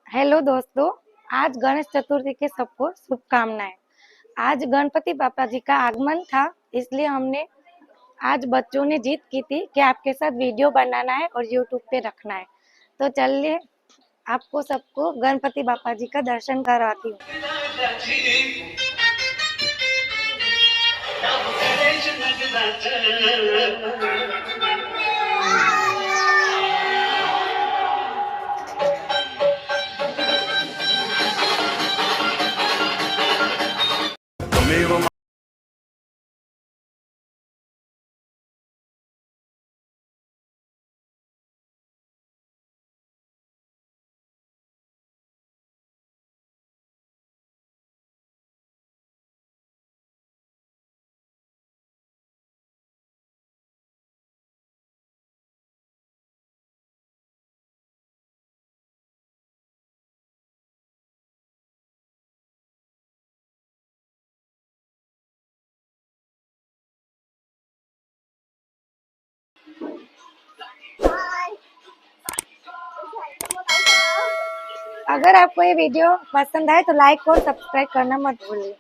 Hello दोस्तों, आज गणेश चतुर्थी के सबको शुभकामनाएं। आज गणपति बापा जी का आगमन था, इसलिए हमने आज बच्चों ने जिद की थी कि आपके साथ वीडियो बनाना है और यूट्यूब पे रखना है। तो चलिए आपको सबको गणपति बापा जी का दर्शन कराती हूँ। अगर आपको ये वीडियो पसंद आए तो लाइक और सब्सक्राइब करना मत भूलिए।